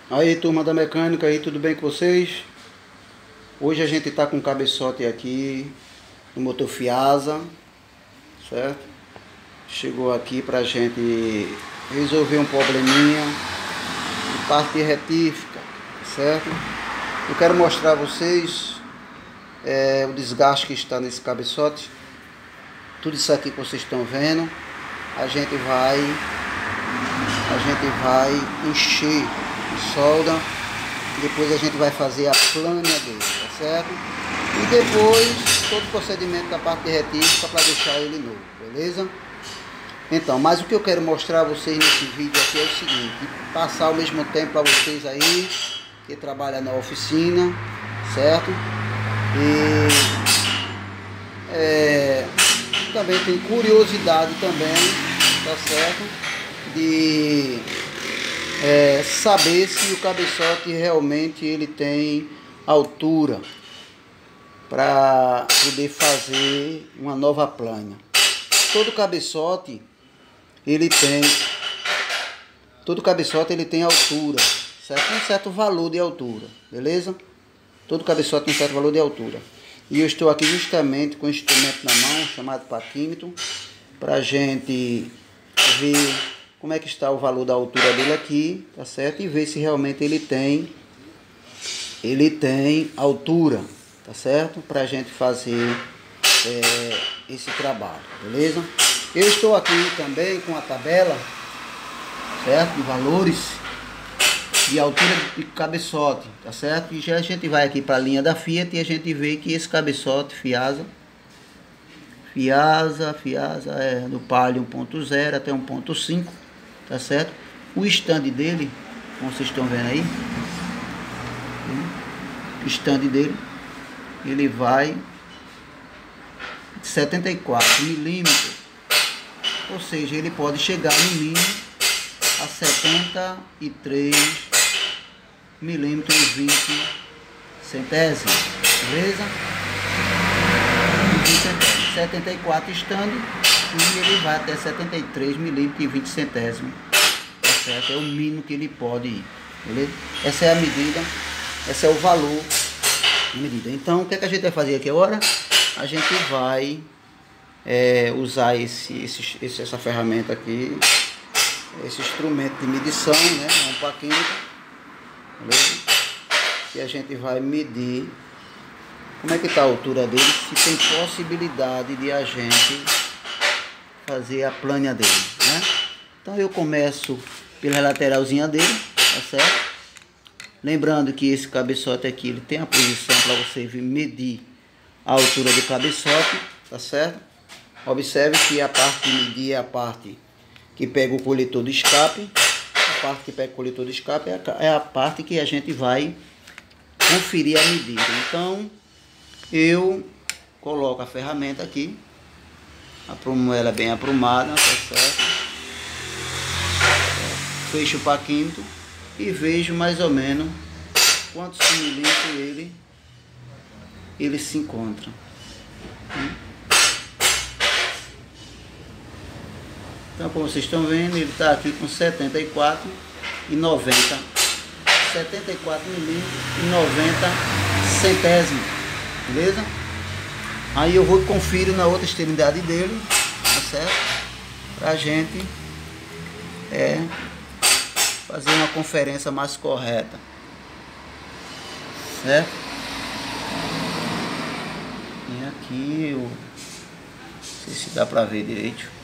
Aí, turma da mecânica, aí, tudo bem com vocês? Hoje a gente tá com um cabeçote aqui no motor Fiasa, certo? Chegou aqui pra gente resolver um probleminha de parte retífica, certo? Eu quero mostrar a vocês o desgaste que está nesse cabeçote. Tudo isso aqui que vocês estão vendo, a gente vai encher de solda. Depois a gente vai fazer a plânia dele, tá certo? E depois todo o procedimento da parte de retífica para deixar ele novo, beleza? Então, mas o que eu quero mostrar a vocês nesse vídeo aqui é o seguinte: passar ao mesmo tempo para vocês aí que trabalham na oficina, certo? E também tem curiosidade também, tá certo? De saber se o cabeçote realmente ele tem altura para poder fazer uma nova plânia. Todo cabeçote ele tem altura, certo? Um certo valor de altura, beleza? Todo cabeçote tem um certo valor de altura. E eu estou aqui justamente com o instrumento na mão chamado paquímetro para a gente ver como é que está o valor da altura dele aqui, tá certo? E ver se realmente ele tem altura, tá certo? Pra gente fazer esse trabalho, beleza? Eu estou aqui também com a tabela, certo? De valores de altura de cabeçote, tá certo? E já a gente vai aqui para a linha da Fiat e a gente vê que esse cabeçote Fiasa é do Palio 1.0 até 1.5, tá certo? O stand dele, como vocês estão vendo aí, o stand dele, ele vai de 74 milímetros, ou seja, ele pode chegar no mínimo a 73 milímetros e 20 centésimos, beleza? 74 stand e ele vai até 73 milímetros e 20 centésimos, tá certo? É o mínimo que ele pode ir, beleza? Essa é a medida, esse é o valor de medida. Então, o que é que a gente vai fazer aqui agora? A gente vai usar essa ferramenta aqui, esse instrumento de medição, né? É um paquímetro, beleza? E a gente vai medir como é que está a altura dele, se tem possibilidade de a gente fazer a plânia dele, né? Então eu começo pela lateralzinha dele, tá certo? Lembrando que esse cabeçote aqui, ele tem a posição para você medir a altura do cabeçote, tá certo? Observe que a parte de medir é a parte que pega o coletor do escape. A parte que pega o coletor do escape é a parte que a gente vai conferir a medida. Então, eu coloco a ferramenta aqui, aprumo ela bem aprumada, tá certo? Fecho o paquímetro e vejo mais ou menos quantos milímetros ele se encontra. Então, como vocês estão vendo, ele está aqui com 74 e 90. 74 milímetros e 90 centésimos. Beleza? Aí eu vou conferir na outra extremidade dele, tá certo? Pra gente fazer uma conferência mais correta, certo? E aqui eu não sei se dá pra ver direito.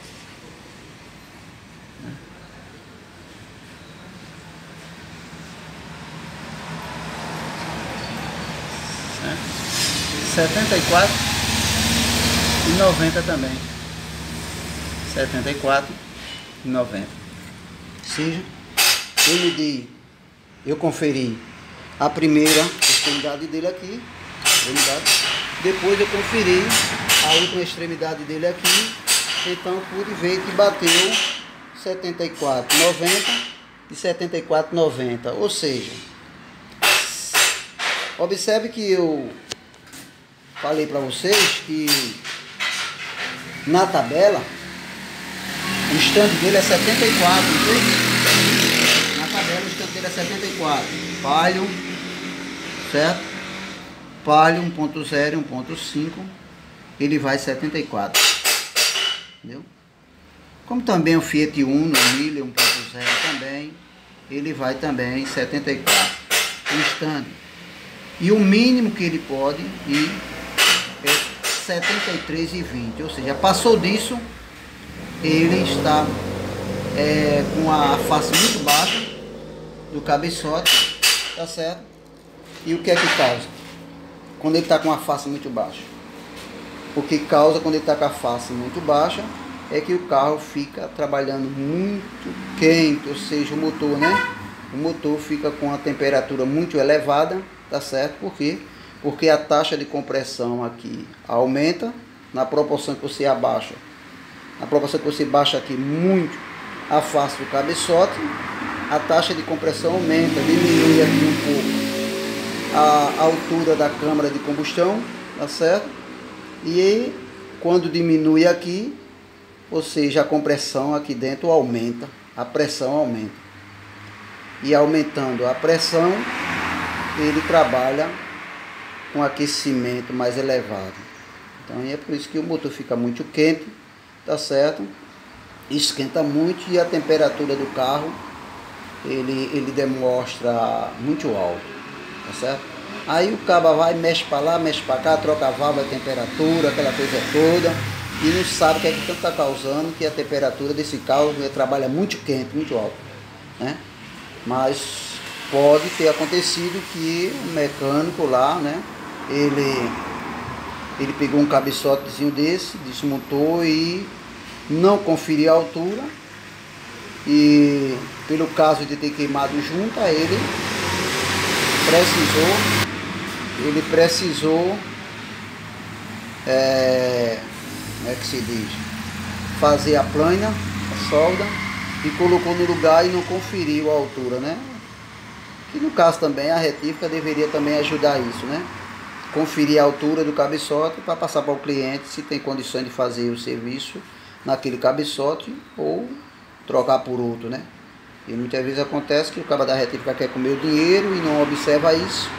74 e 90 também. 74 e 90. Ou seja, eu conferi a primeira extremidade dele aqui, depois eu conferi a última extremidade dele aqui, então pude ver que bateu 74, 90 e 74, 90. Ou seja, observe que eu falei para vocês que na tabela o stand dele é 74, entende? Na tabela o stand dele primeiro é 74. Palio, certo? Palio 1.0 e 1.5, ele vai 74. Entendeu? Como também o Fiat Uno, Mille 1.0 também, ele vai também 74. O stand. E o mínimo que ele pode ir é 73,20. Ou seja, passou disso, ele está com a face muito baixa do cabeçote, tá certo? E o que é que causa? Quando ele está com a face muito baixa. O que causa quando ele está com a face muito baixa é que o carro fica trabalhando muito quente, ou seja, o motor, né? O motor fica com a temperatura muito elevada, tá certo? Por quê? Porque a taxa de compressão aqui aumenta na proporção que você abaixa. Na proporção que você baixa aqui muito a face do cabeçote, a taxa de compressão aumenta, diminui aqui um pouco a altura da câmara de combustão, tá certo? E aí, quando diminui aqui, ou seja, a compressão aqui dentro aumenta, a pressão aumenta. E aumentando a pressão, ele trabalha com aquecimento mais elevado. Então é por isso que o motor fica muito quente, tá certo? Esquenta muito e a temperatura do carro ele demonstra muito alto, tá certo? Aí o cabo vai, mexe para lá, mexe para cá, troca a válvula, a temperatura, aquela coisa toda, e não sabe o que é que tanto está causando, que a temperatura desse carro trabalha muito quente, muito alto, né? Mas pode ter acontecido que o mecânico lá, né, ele pegou um cabeçotezinho desse, desmontou e não conferiu a altura, e pelo caso de ter queimado junta, ele precisou como é que se diz, fazer a plana, a solda, e colocou no lugar e não conferiu a altura, né? Que no caso também a retífica deveria também ajudar isso, né? Conferir a altura do cabeçote para passar para o cliente se tem condições de fazer o serviço naquele cabeçote ou trocar por outro, né? E muitas vezes acontece que o cabo da retífica quer comer o dinheiro e não observa isso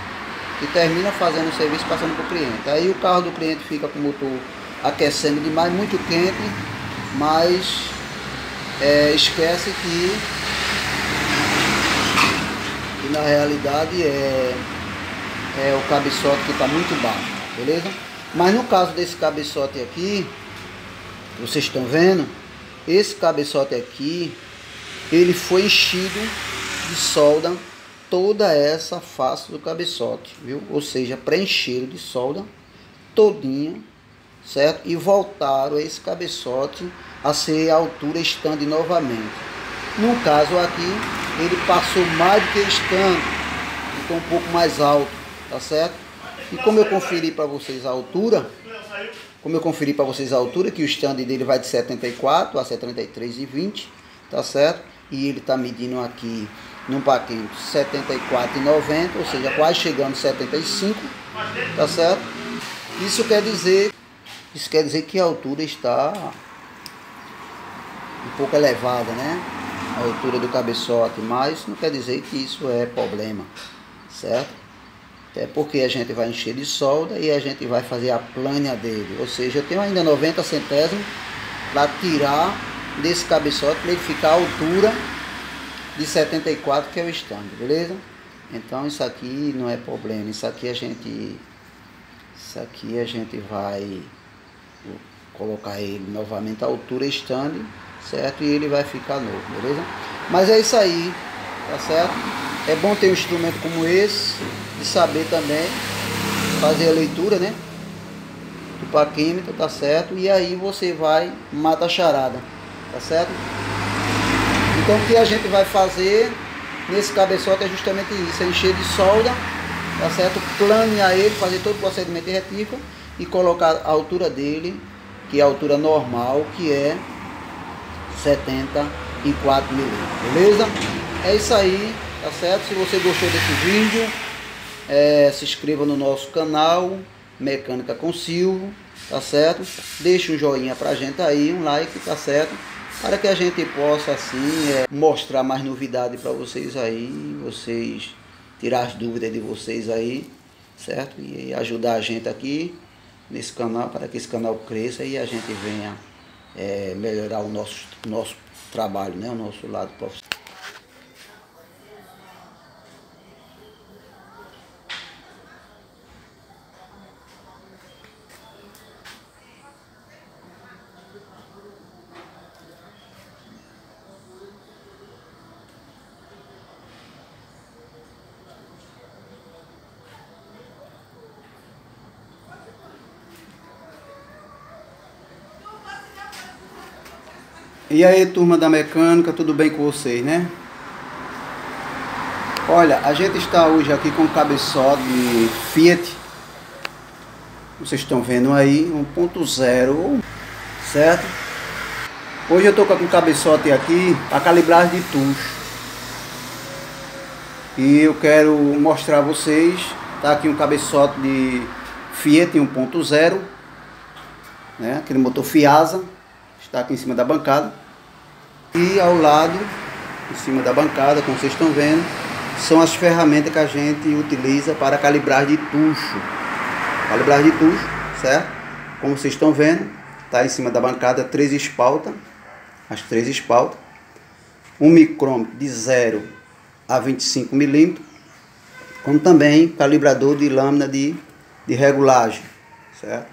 e termina fazendo o serviço passando para o cliente. Aí o carro do cliente fica com o motor aquecendo demais, muito quente, mas esquece que na realidade é o cabeçote que está muito baixo, beleza? Mas no caso desse cabeçote aqui, vocês estão vendo, esse cabeçote aqui, ele foi enchido de solda toda essa face do cabeçote, viu? Ou seja, preencheram de solda todinha, certo? E voltaram esse cabeçote a ser a altura stand novamente. No caso aqui, ele passou mais do que stand, ficou um pouco mais alto, tá certo? E como eu conferi para vocês a altura, que o stand dele vai de 74 a 73,20, tá certo? E ele tá medindo aqui num paquete 74,90, ou seja, quase chegando 75, tá certo? Isso quer dizer que a altura está um pouco elevada, né? A altura do cabeçote, mas não quer dizer que isso é problema, certo? Até porque a gente vai encher de solda e a gente vai fazer a plânia dele, ou seja, eu tenho ainda 90 centésimos para tirar desse cabeçote para ele ficar à altura de 74, que é o stand, beleza? Então isso aqui não é problema, isso aqui a gente vai colocar ele novamente à altura stand, certo? E ele vai ficar novo, beleza? Mas é isso aí, tá certo? É bom ter um instrumento como esse, de saber também fazer a leitura, né? Do paquímetro, tá certo? E aí você vai matar a charada, tá certo? Então o que a gente vai fazer nesse cabeçote é justamente isso, é encher de solda, tá certo? Planear ele, fazer todo o procedimento de retífica e colocar a altura dele, que é a altura normal, que é 74 milímetros, beleza? É isso aí, tá certo? Se você gostou desse vídeo, se inscreva no nosso canal Mecânica com Silvio, tá certo? Deixa um joinha pra gente aí, um like, tá certo? para que a gente possa assim mostrar mais novidade para vocês aí, vocês tirar as dúvidas de vocês aí, certo? E ajudar a gente aqui nesse canal, para que esse canal cresça e a gente venha melhorar o nosso trabalho, né? O nosso lado profissional. E aí, turma da mecânica, tudo bem com vocês, né? Olha, a gente está hoje aqui com o cabeçote de Fiat. Vocês estão vendo aí, 1.0, certo? Hoje eu estou com o cabeçote aqui para calibragem de tucho. E eu quero mostrar a vocês, tá aqui um cabeçote de Fiat 1.0, né? Aquele motor Fiasa, está aqui em cima da bancada. E ao lado, em cima da bancada, como vocês estão vendo, são as ferramentas que a gente utiliza para calibragem de tucho. Calibragem de tucho, certo? Como vocês estão vendo, está em cima da bancada 3 espaltas, as 3 espaltas, um micrômetro de 0 a 25 milímetros, como também calibrador de lâmina de regulagem, certo?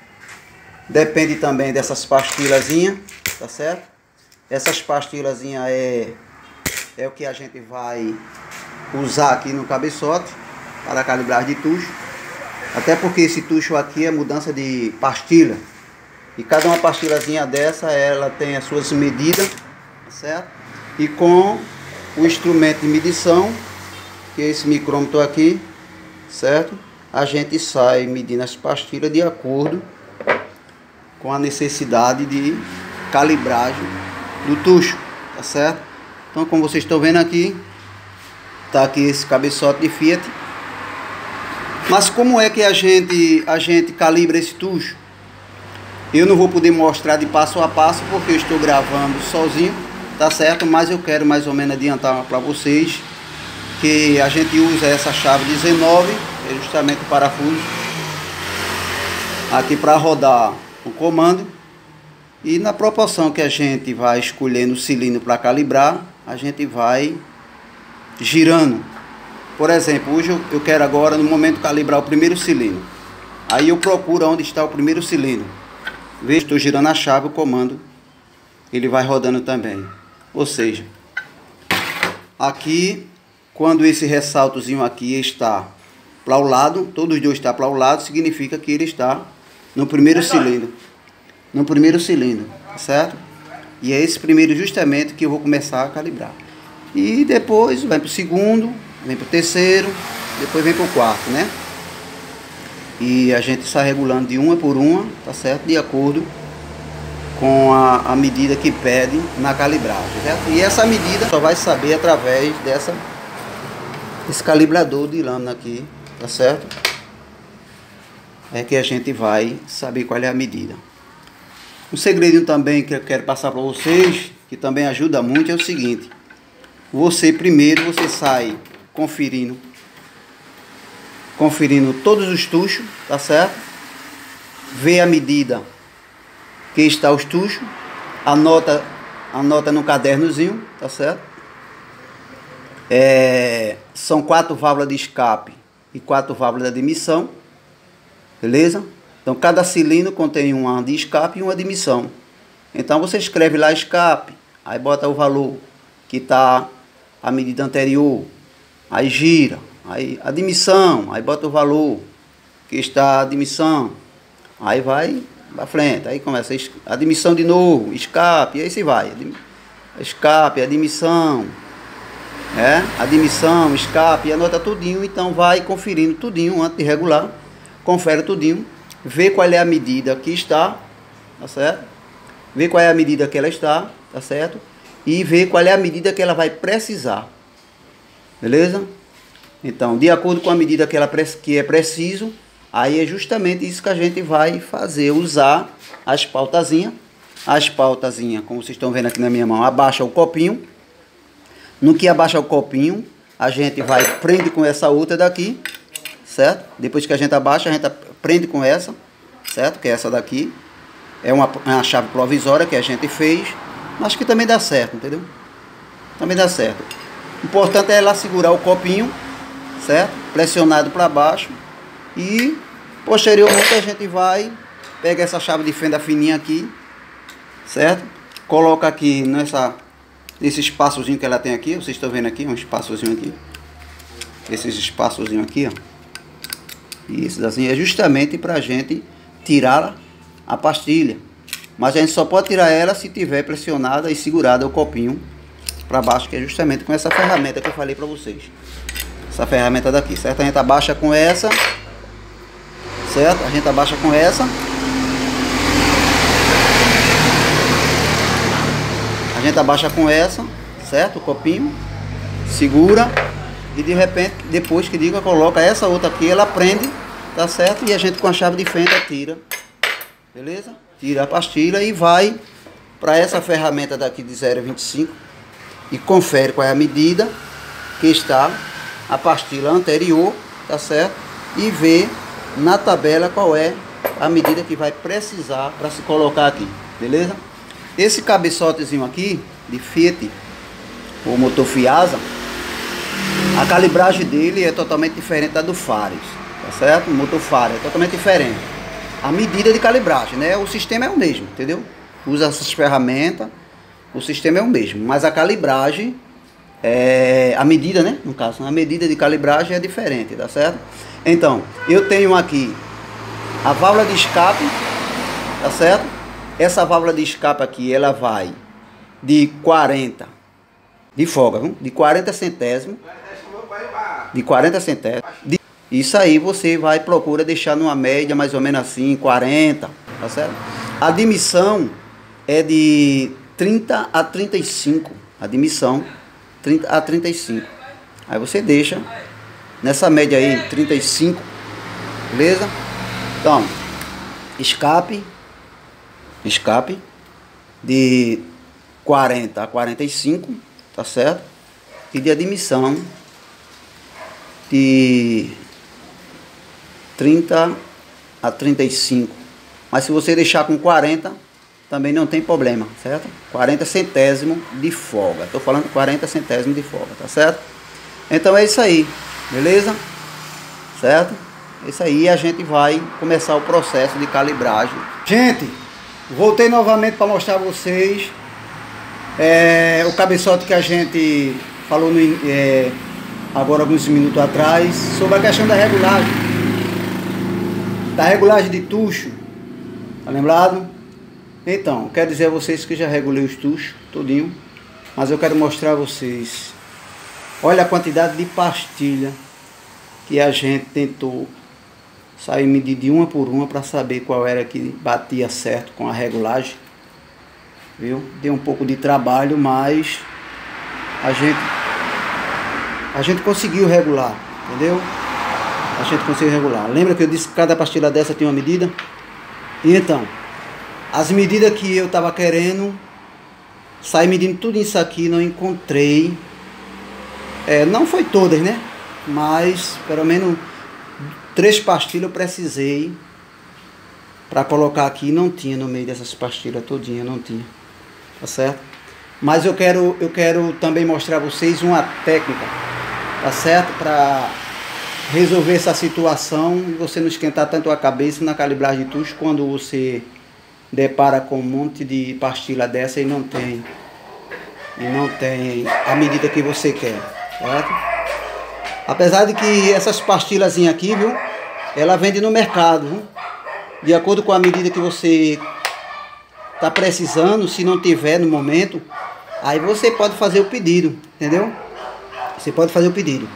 Depende também dessas pastilhazinhas, tá certo? Essas pastilhazinhas é o que a gente vai usar aqui no cabeçote para calibrar de tucho. Até porque esse tucho aqui é mudança de pastilha. E cada uma pastilhazinha dessa, ela tem as suas medidas, certo? E com o instrumento de medição, que é esse micrômetro aqui, certo? A gente sai medindo as pastilhas de acordo com a necessidade de calibragem do tucho, tá certo? Então, como vocês estão vendo aqui, tá aqui esse cabeçote de Fiat. Mas como é que a gente calibra esse tucho? Eu não vou poder mostrar de passo a passo porque eu estou gravando sozinho, tá certo? Mas eu quero mais ou menos adiantar para vocês que a gente usa essa chave 19, é justamente o parafuso aqui para rodar o comando. E na proporção que a gente vai escolhendo o cilindro para calibrar, a gente vai girando. Por exemplo, hoje eu quero agora no momento calibrar o primeiro cilindro. Aí eu procuro onde está o primeiro cilindro. Veja, estou girando a chave, o comando ele vai rodando também. Ou seja, aqui quando esse ressaltozinho aqui está para o lado, todos os dois estão para o lado, significa que ele está no primeiro cilindro. No primeiro cilindro, certo? E é esse primeiro justamente que eu vou começar a calibrar. E depois vai para o segundo, vem para o terceiro, depois vem para o quarto, né? E a gente está regulando de uma por uma, tá certo? De acordo com a medida que pede na calibragem, certo? E essa medida só vai saber através desse calibrador de lâmina aqui, tá certo? É que a gente vai saber qual é a medida. Um segredinho também que eu quero passar para vocês, que também ajuda muito, é o seguinte. Primeiro você sai conferindo todos os tuchos, tá certo? Vê a medida que está os tuchos, anota no cadernozinho, tá certo? São 4 válvulas de escape e 4 válvulas de admissão, beleza? Então, cada cilindro contém uma de escape e uma de admissão. Então, você escreve lá escape, aí bota o valor que está a medida anterior, aí gira, aí admissão, aí bota o valor que está a admissão, aí vai para frente, aí começa a admissão de novo, escape, e aí se vai. Escape, admissão, admissão, escape, e anota tudinho, então vai conferindo tudinho antes de regular, confere tudinho. Vê qual é a medida que está, tá certo? Vê qual é a medida que ela está, tá certo? E vê qual é a medida que ela vai precisar, beleza? Então, de acordo com a medida que é preciso, aí é justamente isso que a gente vai fazer, usar as pautazinhas, as pautazinhas, como vocês estão vendo aqui na minha mão, abaixa o copinho. No que abaixa o copinho, a gente vai prende com essa outra daqui, certo? Depois que a gente abaixa, a gente prende com essa, certo? Que é essa daqui. É uma chave provisória que a gente fez, mas que também dá certo, entendeu? Também dá certo. O importante é ela segurar o copinho, certo? Pressionado para baixo. E posteriormente a gente vai pegar essa chave de fenda fininha aqui, certo? Coloca aqui nesse espaçozinho que ela tem aqui. Vocês estão vendo aqui, um espaçozinho aqui. Esses espaçozinhos aqui, ó. E esses assim é justamente para a gente tirar a pastilha. Mas a gente só pode tirar ela se tiver pressionada e segurada o copinho para baixo, que é justamente com essa ferramenta que eu falei para vocês. Essa ferramenta daqui, certo? A gente abaixa com essa, certo? A gente abaixa com essa. A gente abaixa com essa, certo? O copinho, segura e de repente, depois que diga, coloca essa outra aqui, ela prende, tá certo? E a gente com a chave de fenda tira, beleza? Tira a pastilha e vai para essa ferramenta daqui de 0,25 e confere qual é a medida que está a pastilha anterior, tá certo? E vê na tabela qual é a medida que vai precisar para se colocar aqui, beleza? Esse cabeçotezinho aqui de Fiat, o motor Fiasa, a calibragem dele é totalmente diferente da do Fares, tá certo? O motor Fares é totalmente diferente. A medida de calibragem, né? O sistema é o mesmo, entendeu? Usa essas ferramentas, o sistema é o mesmo, mas a calibragem, a medida, né? No caso, a medida de calibragem é diferente, tá certo? Então, eu tenho aqui a válvula de escape, tá certo? Essa válvula de escape aqui, ela vai de 40, de folga, viu? De 40 centésimos, isso aí você vai procura deixar numa média mais ou menos assim, 40, tá certo? A admissão é de 30 a 35, admissão 30 a 35. Aí você deixa nessa média aí, 35, beleza? Então, escape de 40 a 45, tá certo? E de admissão de 30 a 35. Mas se você deixar com 40, também não tem problema, certo? 40 centésimos de folga. Estou falando 40 centésimos de folga, tá certo? Então é isso aí, beleza? Certo? É isso aí, a gente vai começar o processo de calibragem. Gente, voltei novamente para mostrar a vocês o cabeçote que a gente falou agora alguns minutos atrás, sobre a questão da regulagem de tucho, tá lembrado? Então, quero dizer a vocês que já regulei os tuchos todinho, mas eu quero mostrar a vocês, olha a quantidade de pastilha que a gente tentou sair medir de uma por uma para saber qual era que batia certo com a regulagem, viu? Deu um pouco de trabalho, mas a gente conseguiu regular, entendeu? A gente conseguiu regular. Lembra que eu disse que cada pastilha dessa tem uma medida? E então, as medidas que eu estava querendo, saí medindo tudo isso aqui, não encontrei. Não foi todas, né? Mas, pelo menos, 3 pastilhas eu precisei para colocar aqui. Não tinha no meio dessas pastilhas todinha, não tinha. Tá certo? Mas eu quero também mostrar a vocês uma técnica, tá certo? Para resolver essa situação e você não esquentar tanto a cabeça na calibragem de tucho quando você depara com um monte de pastilha dessa e não tem a medida que você quer, certo? Apesar de que essas pastilhazinhas aqui, viu, ela vende no mercado, viu? De acordo com a medida que você está precisando, se não tiver no momento, aí você pode fazer o pedido, entendeu? Você pode fazer o pedido.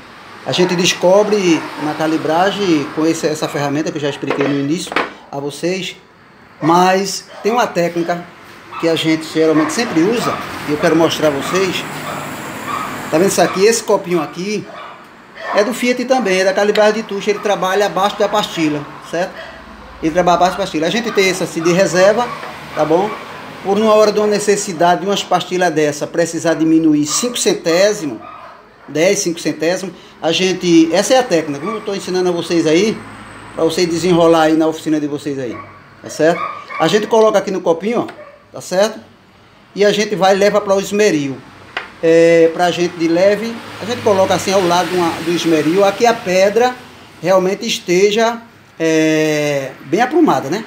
A gente descobre na calibragem com essa ferramenta que eu já expliquei no início a vocês, mas tem uma técnica que a gente geralmente sempre usa e eu quero mostrar a vocês. Tá vendo isso aqui? Esse copinho aqui é do Fiat também, é da calibragem de tucho, ele trabalha abaixo da pastilha, certo? Ele trabalha abaixo da pastilha. A gente tem esse assim de reserva, tá bom? por uma hora de uma necessidade de umas pastilhas dessa, precisar diminuir 5 centésimos, 10, 5 centésimos, a gente, essa é a técnica, como eu estou ensinando a vocês aí, para vocês desenrolar aí na oficina de vocês aí, tá certo? A gente coloca aqui no copinho, ó, tá certo? E a gente vai e leva para o esmeril. Pra gente de leve, a gente coloca assim ao lado do esmeril, aqui a pedra realmente esteja bem aprumada, né?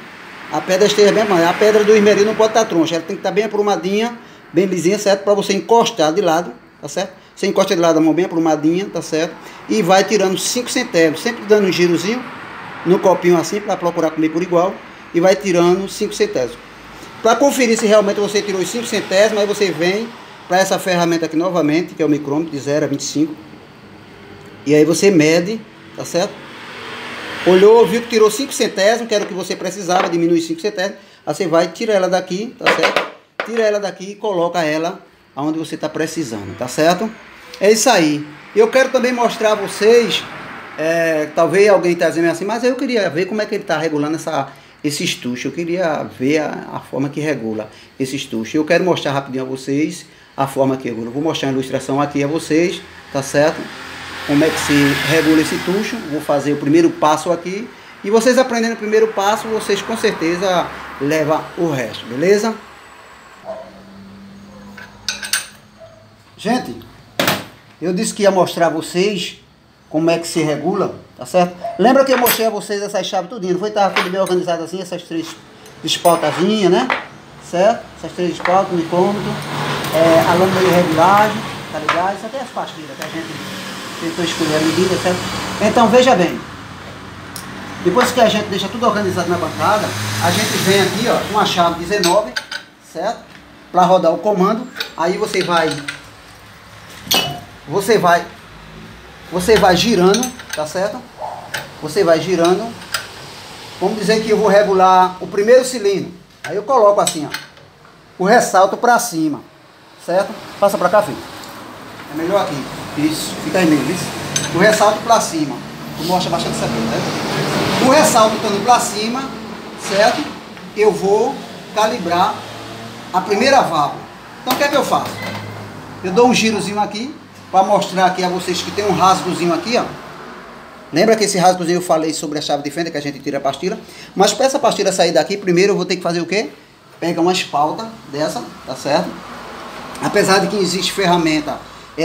A pedra esteja bem aprumada. A pedra do esmeril não pode estar troncha, ela tem que estar bem aprumadinha, bem lisinha, certo? Para você encostar de lado, tá certo? Você encosta de lado a mão bem aprumadinha, tá certo? E vai tirando 5 centésimos, sempre dando um girozinho no copinho assim, para procurar comer por igual, e vai tirando 5 centésimos. Para conferir se realmente você tirou os 5 centésimos, aí você vem para essa ferramenta aqui novamente, que é o micrômetro de 0 a 25. E aí você mede, tá certo? Olhou, viu que tirou 5 centésimos, que era o que você precisava, diminuir 5 centésimos. Aí você vai, tira ela daqui, tá certo? Tira ela daqui e coloca ela onde você está precisando, tá certo? É isso aí. Eu quero também mostrar a vocês, talvez alguém está dizendo assim, mas eu queria ver como é que ele está regulando esse estuche. Eu queria ver a forma que regula esse estuche. Eu quero mostrar rapidinho a vocês a forma que regula. Vou mostrar a ilustração aqui a vocês, tá certo? Como é que se regula esse tucho. Vou fazer o primeiro passo aqui. E vocês aprendendo o primeiro passo, vocês com certeza levam o resto, beleza? Gente, eu disse que ia mostrar a vocês como é que se regula, tá certo? Lembra que eu mostrei a vocês essas chaves tudinho, não foi? Tava tudo bem organizado assim, essas 3 espautazinhas, né? Certo? Essas 3 espautas, micrômetro, a lâmina de regulagem, tá ligado? Isso aqui é as pastilhas que a gente tentou escolher a medida, certo? Então, veja bem. Depois que a gente deixa tudo organizado na bancada, a gente vem aqui, ó, com a chave 19, certo? Para rodar o comando. Aí você vai girando, tá certo? Você vai girando. Vamos dizer que eu vou regular o primeiro cilindro. Aí eu coloco assim, ó, o ressalto para cima, certo? Passa para cá, filho. É melhor aqui. Isso, fica aí mesmo, isso. O ressalto para cima. Mostra bastante isso aqui, né? O ressalto estando para cima, certo? Eu vou calibrar a primeira válvula. Então o que é que eu faço? Eu dou um girozinho aqui, para mostrar aqui a vocês que tem um rasgozinho aqui, ó. Lembra que esse rasgozinho eu falei sobre a chave de fenda, que a gente tira a pastilha? Mas para essa pastilha sair daqui, primeiro eu vou ter que fazer o quê? Pegar uma espalda dessa, tá certo? Apesar de que existe ferramenta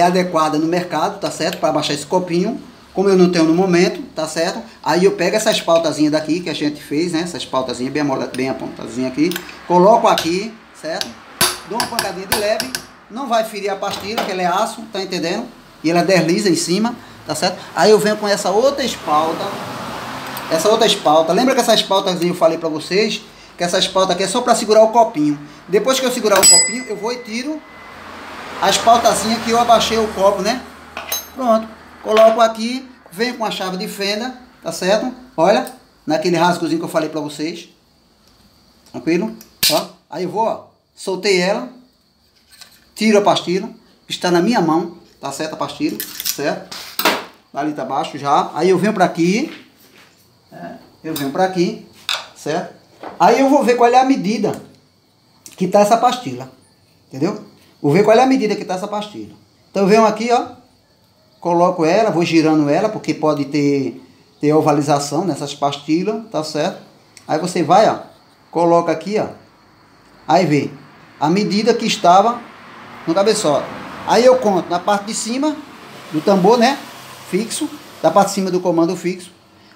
adequada no mercado, tá certo? Para baixar esse copinho, como eu não tenho no momento, tá certo? Aí eu pego essa espaltazinha daqui, que a gente fez, né? Essa espaltazinha bem apontadinha aqui. Coloco aqui, certo? Dou uma pancadinha de leve. Não vai ferir a pastilha, que ela é aço, tá entendendo? E ela desliza em cima, tá certo? Aí eu venho com essa outra espalda. Lembra que essa espaltazinha eu falei pra vocês? Que essa espalda aqui é só pra segurar o copinho. Depois que eu segurar o copinho, eu vou e tiro a espaltazinha que eu abaixei o copo, né? Pronto. Coloco aqui, venho com a chave de fenda, tá certo? Olha, naquele rasgozinho que eu falei pra vocês. Tranquilo? Ó. Aí eu vou, ó, soltei ela. Tiro a pastilha, está na minha mão, tá certo a pastilha, certo? Ali tá abaixo já. Aí eu venho para aqui, certo? Aí eu vou ver qual é a medida que tá essa pastilha, entendeu? Vou ver qual é a medida que tá essa pastilha. Então eu venho aqui, ó, coloco ela, vou girando ela, porque pode ter ovalização nessas pastilhas, tá certo? Aí você vai, ó, coloca aqui, ó, aí vê a medida que estava no cabeçote. Aí eu conto na parte de cima do tambor, né? Fixo. Da parte de cima do comando fixo.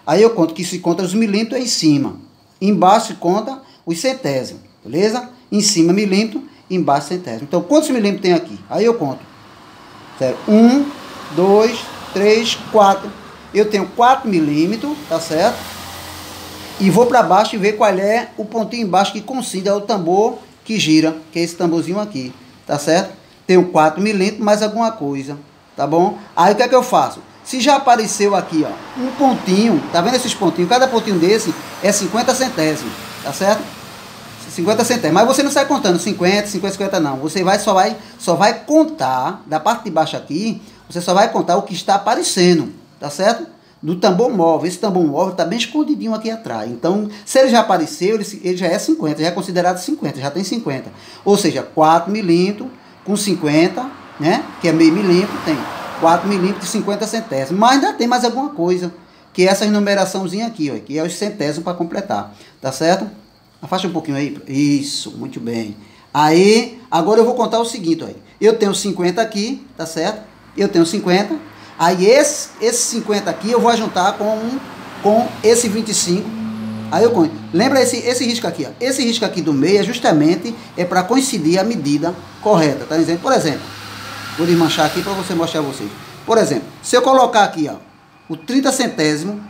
Aí eu conto que se conta os milímetros em cima. Embaixo se conta os centésimos. Beleza? Em cima milímetro, embaixo centésimo. Então quantos milímetros tem aqui? Aí eu conto. 1, 2, 3, 4. Eu tenho 4 milímetros, tá certo? E vou para baixo e ver qual é o pontinho embaixo que coincide ao tambor que gira. Que é esse tamborzinho aqui. Tá certo? Tenho 4 milímetros mais alguma coisa, tá bom? Aí o que é que eu faço? Se já apareceu aqui, ó, um pontinho, tá vendo esses pontinhos? Cada pontinho desse é 50 centésimos, tá certo? 50 centésimos. Mas você não sai contando 50, 50, 50 não. Você só vai contar, da parte de baixo aqui, você só vai contar o que está aparecendo, tá certo? do tambor móvel. Esse tambor móvel está bem escondidinho aqui atrás. Então, se ele já apareceu, ele já é 50, já é considerado 50, já tem 50. Ou seja, 4 milímetros com 50, né? Que é meio milímetro, tem 4 milímetros e 50 centésimos. Mas ainda tem mais alguma coisa, que é essa numeraçãozinha aqui, ó, que é os centésimos para completar, tá certo? Afasta um pouquinho aí. Isso, muito bem. Aí, agora eu vou contar o seguinte, ó. Eu tenho 50 aqui, tá certo? Eu tenho 50. Aí esse 50 aqui eu vou juntar com esse 25. Aí eu conto. Lembra esse risco aqui, ó. Esse risco aqui do meio é justamente para coincidir a medida correta, tá dizendo? Por exemplo, vou desmanchar aqui para você mostrar a vocês. Por exemplo, se eu colocar aqui, ó, o 30 centésimo,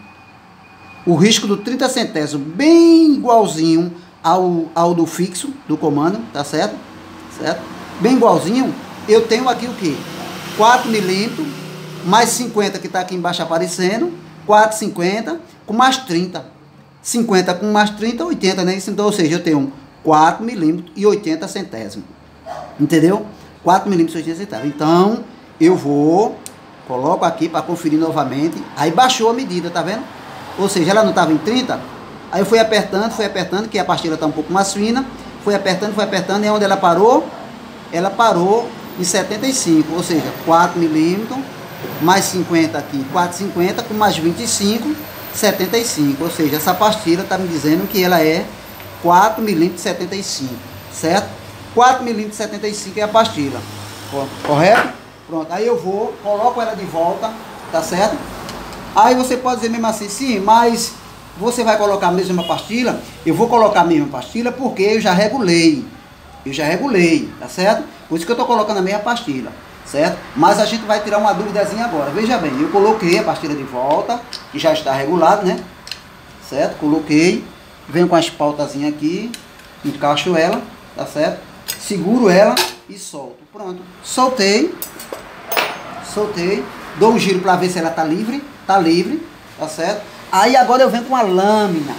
o risco do 30 centésimo bem igualzinho ao do fixo, do comando, tá certo? Certo? Bem igualzinho, eu tenho aqui o que? 4 milímetros, mais 50 que está aqui embaixo aparecendo, 4,50 com mais 30. 50 com mais 30, 80, né? Então, ou seja, eu tenho 4 milímetros e 80 centésimos. Entendeu? 4 milímetros e 80 centésimos. Então, eu coloco aqui para conferir novamente. Aí baixou a medida, tá vendo? Ou seja, ela não estava em 30. Aí eu fui apertando, que a pastilha está um pouco mais fina. Fui apertando, e onde ela parou? Ela parou em 75, ou seja, 4 milímetros, mais 50 aqui, 4,50, com mais 25, 75. Ou seja, essa pastilha está me dizendo que ela é 4 milímetros 75, certo? 4 milímetros 75 é a pastilha, correto? Pronto, aí eu coloco ela de volta, tá certo? Aí você pode dizer mesmo assim, sim, mas você vai colocar a mesma pastilha? Eu vou colocar a mesma pastilha porque eu já regulei, tá certo? Por isso que eu estou colocando a mesma pastilha, certo? Mas a gente vai tirar uma duvidazinha agora. Veja bem, eu coloquei a pastilha de volta, que já está regulado, né? Certo? Coloquei, venho com as pautazinhas aqui, encaixo ela, tá certo? Seguro ela e solto. Pronto, soltei, dou um giro para ver se ela tá livre, tá certo? Aí agora eu venho com a lâmina,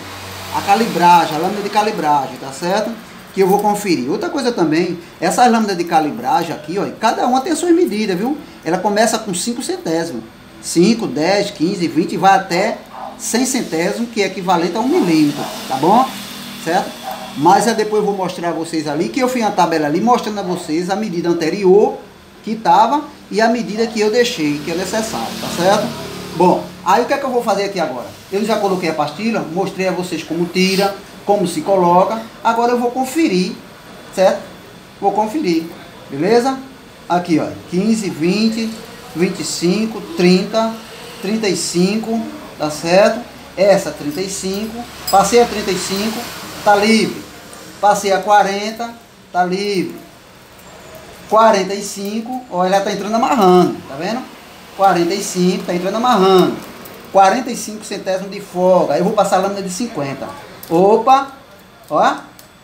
a lâmina de calibragem, tá certo? Que eu vou conferir. Outra coisa também, essa lâmina de calibragem aqui, ó, cada uma tem as suas medidas, viu? Ela começa com 5 centésimos, 5, 10, 15, 20 e vai até 100 centésimos, que é equivalente a 1 milímetro, tá bom? Certo? Mas depois eu vou mostrar a vocês ali, que eu fiz uma tabela ali, mostrando a vocês a medida anterior que estava e a medida que eu deixei, que é necessário, tá certo? Bom, aí o que é que eu vou fazer aqui agora? Eu já coloquei a pastilha, mostrei a vocês como tira, como se coloca. Agora eu vou conferir, certo? Vou conferir, beleza? Aqui, ó, 15, 20, 25, 30, 35, tá certo? Essa 35, passei a 35, tá livre. Passei a 40, tá livre. 45, ó, ela tá entrando amarrando, tá vendo? 45, tá entrando amarrando. 45 centésimos de folga. Aí eu vou passar a lâmina de 50. Opa, ó,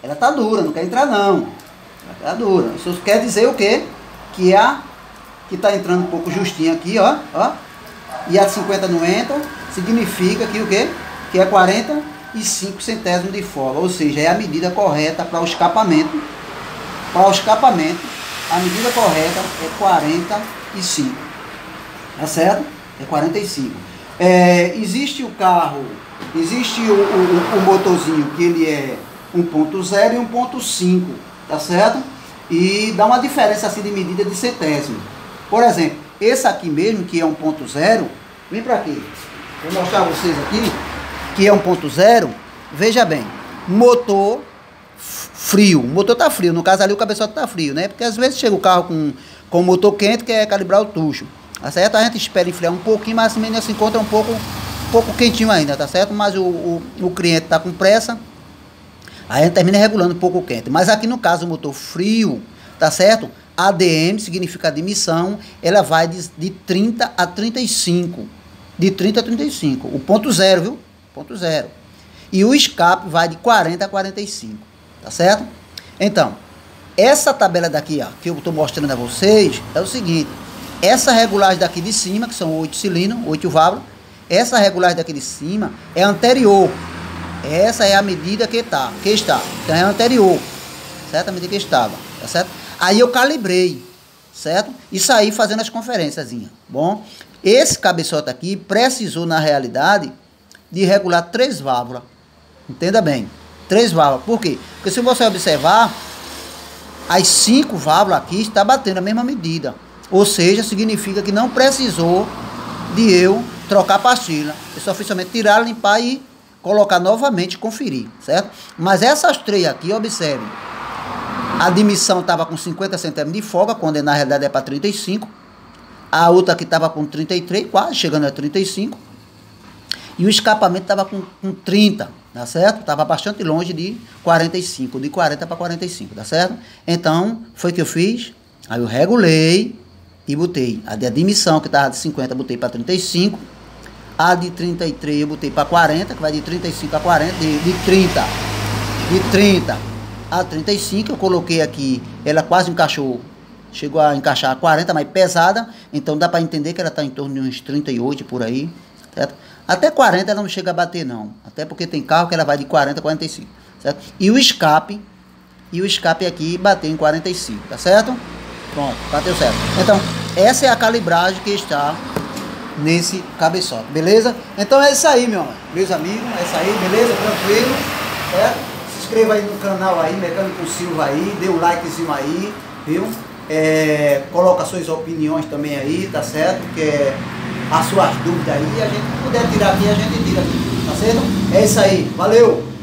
ela tá dura, não quer entrar não. Ela tá dura. Isso quer dizer o quê? Que tá entrando um pouco justinho aqui, ó, e a 50 não entra, significa que o quê? Que é 45 centésimos de folga, ou seja, é a medida correta para o escapamento. Para o escapamento, a medida correta é 45, tá certo? É 45. Existe o carro, existe o motorzinho que ele é 1.0 e 1.5, tá certo? E dá uma diferença assim de medida de centésimo. Por exemplo, esse aqui mesmo, que é 1.0, vem para aqui. Vou mostrar a vocês aqui, que é 1.0, veja bem, motor frio, o motor tá frio, no caso ali o cabeçote tá frio, né? Porque às vezes chega o carro com o motor quente, que é calibrar o tucho, tá certo? A gente espera enfriar um pouquinho, mas ainda se encontra um pouco quentinho ainda, tá certo? Mas o cliente tá com pressa, aí a gente termina regulando um pouco quente. Mas aqui no caso o motor frio, tá certo? ADM significa admissão, ela vai de 30 a 35. De 30 a 35. O ponto zero, viu? Ponto zero. E o escape vai de 40 a 45. Tá certo? Então, essa tabela daqui, ó, que eu estou mostrando a vocês, é o seguinte. Essa regulagem daqui de cima, que são 8 cilindros, 8 válvulas, essa regulagem daqui de cima é anterior. Essa é a medida que está. Então é anterior. Certo? A medida que estava. Tá certo? Aí eu calibrei, certo? E saí fazendo as conferênciazinhas, bom? Esse cabeçote aqui precisou, na realidade, de regular 3 válvulas. Entenda bem, 3 válvulas. Por quê? Porque se você observar, as 5 válvulas aqui estão batendo a mesma medida. Ou seja, significa que não precisou de eu trocar a pastilha. Eu só fiz somente tirar, limpar e colocar novamente e conferir, certo? Mas essas 3 aqui, observe. A admissão estava com 50 centésimos de folga, quando na realidade é para 35. A outra aqui estava com 33, quase chegando a 35. E o escapamento estava com 30, tá certo? Estava bastante longe de 45, de 40 para 45, tá certo? Então, foi o que eu fiz. Aí eu regulei e botei a de admissão, que estava de 50, botei para 35. A de 33 eu botei para 40, que vai de 35 a 40, de 30 a 35. Eu coloquei aqui, ela quase encaixou, chegou a encaixar a 40, mas pesada, então dá para entender que ela está em torno de uns 38 por aí, certo? Até 40 ela não chega a bater não, até porque tem carro que ela vai de 40 a 45, certo? E o escape aqui bateu em 45, tá certo? Pronto, bateu certo. Então, essa é a calibragem que está nesse cabeçote, beleza? Então é isso aí, meus amigos, é isso aí, beleza? Tranquilo, certo? Se inscreva aí no canal aí, Mecânico Silva aí, dê um likezinho aí, viu? Coloca suas opiniões também aí, tá certo? Que as suas dúvidas aí, a gente puder tirar aqui, a gente tira aqui, tá certo? É isso aí, valeu!